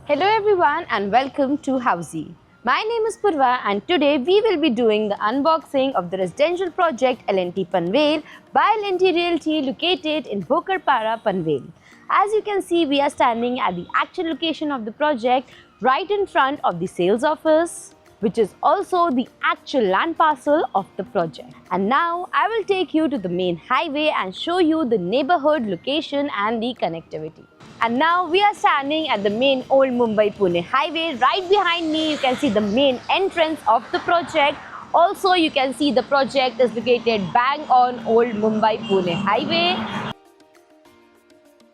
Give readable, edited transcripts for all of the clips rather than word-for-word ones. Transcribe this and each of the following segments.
Hello everyone and welcome to Housey. My name is Purva and today we will be doing the unboxing of the residential project L&T Panvel by L&T Realty located in Bhokarpara, Panvel. As you can see, we are standing at the actual location of the project right in front of the sales office, which is also the actual land parcel of the project. And now I will take you to the main highway and show you the neighborhood location and the connectivity. And now we are standing at the main Old Mumbai-Pune highway. Right behind me you can see the main entrance of the project. Also you can see the project is located bang on Old Mumbai-Pune highway.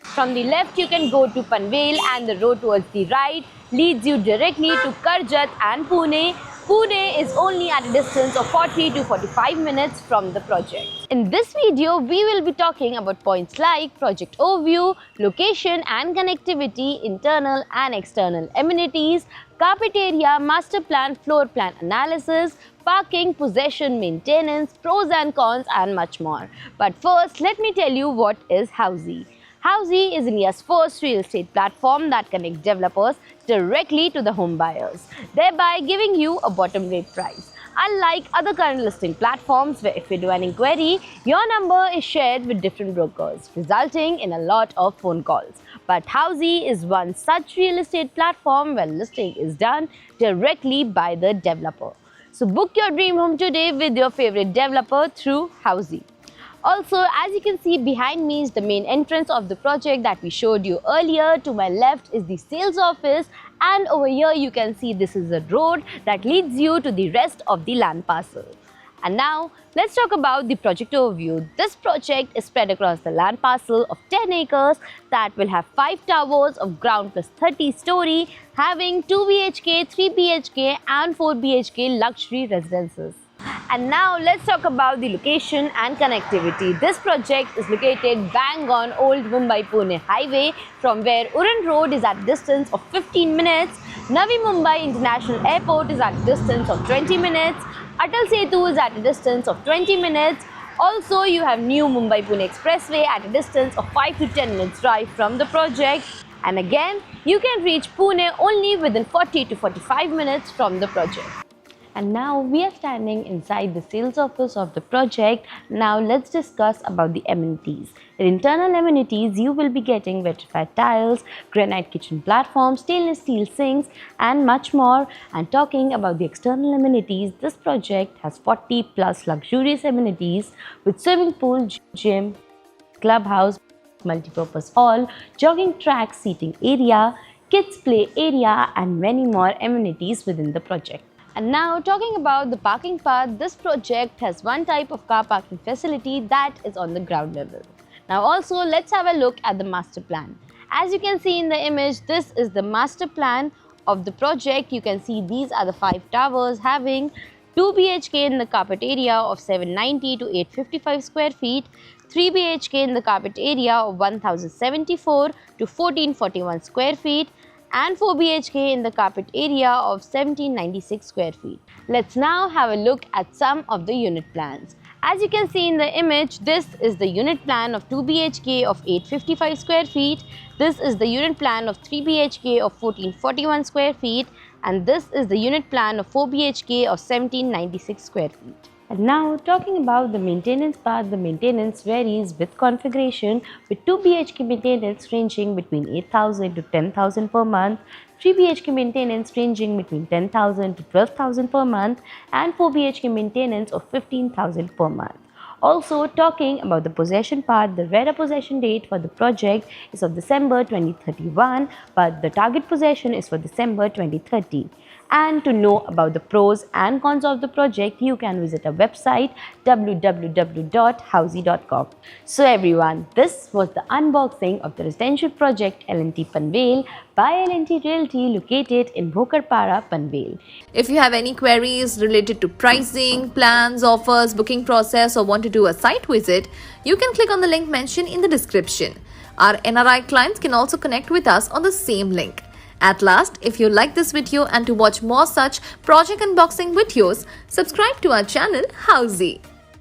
From the left you can go to Panvel and the road towards the right leads you directly to Karjat and Pune. Pune is only at a distance of 40 to 45 minutes from the project. In this video, we will be talking about points like project overview, location and connectivity, internal and external amenities, carpet area, master plan, floor plan analysis, parking, possession, maintenance, pros and cons and much more. But first, let me tell you what is Housey. Housey is India's first real estate platform that connects developers directly to the home buyers, thereby giving you a bottom rate price. Unlike other current listing platforms where if you do an inquiry, your number is shared with different brokers, resulting in a lot of phone calls. But Housey is one such real estate platform where listing is done directly by the developer. So book your dream home today with your favorite developer through Housey. Also, as you can see behind me is the main entrance of the project that we showed you earlier. To my left is the sales office and over here you can see this is a road that leads you to the rest of the land parcel. And now let's talk about the project overview. This project is spread across the land parcel of 10 acres that will have 5 towers of ground plus 30 story having 2 BHK, 3 BHK and 4 BHK luxury residences. And now let's talk about the location and connectivity. This project is located bang on Old Mumbai-Pune highway from where Uran Road is at a distance of 15 minutes, Navi Mumbai International Airport is at a distance of 20 minutes, Atal Setu is at a distance of 20 minutes. Also, you have New Mumbai-Pune Expressway at a distance of 5 to 10 minutes drive from the project. And again, you can reach Pune only within 40 to 45 minutes from the project. And now we are standing inside the sales office of the project. Now let's discuss about the amenities. In internal amenities, you will be getting vitrified tiles, granite kitchen platforms, stainless steel sinks and much more. And talking about the external amenities, this project has 40 plus luxurious amenities with swimming pool, gym, clubhouse, multipurpose hall, jogging track, seating area, kids play area and many more amenities within the project. And now talking about the parking part, this project has one type of car parking facility that is on the ground level. Now also let's have a look at the master plan. As you can see in the image, this is the master plan of the project. You can see these are the 5 towers having 2 BHK in the carpet area of 790 to 855 square feet, 3 BHK in the carpet area of 1074 to 1441 square feet, and 4 BHK in the carpet area of 1796 square feet. Let's now have a look at some of the unit plans. As you can see in the image, this is the unit plan of 2 BHK of 855 square feet. This is the unit plan of 3 BHK of 1441 square feet. And this is the unit plan of 4 BHK of 1796 square feet. And now talking about the maintenance part, the maintenance varies with configuration with 2 BHK maintenance ranging between 8,000 to 10,000 per month, 3 BHK maintenance ranging between 10,000 to 12,000 per month and 4 BHK maintenance of 15,000 per month. Also talking about the possession part, the RERA possession date for the project is of December 2031 but the target possession is for December 2030. And to know about the pros and cons of the project, you can visit our website www.housey.com. So everyone, this was the unboxing of the residential project L&T Panvel by L&T Realty located in Bhokarpara, Panvel. If you have any queries related to pricing, plans, offers, booking process or want to do a site visit, you can click on the link mentioned in the description. Our NRI clients can also connect with us on the same link. At last, if you like this video and to watch more such project unboxing videos, subscribe to our channel Housey.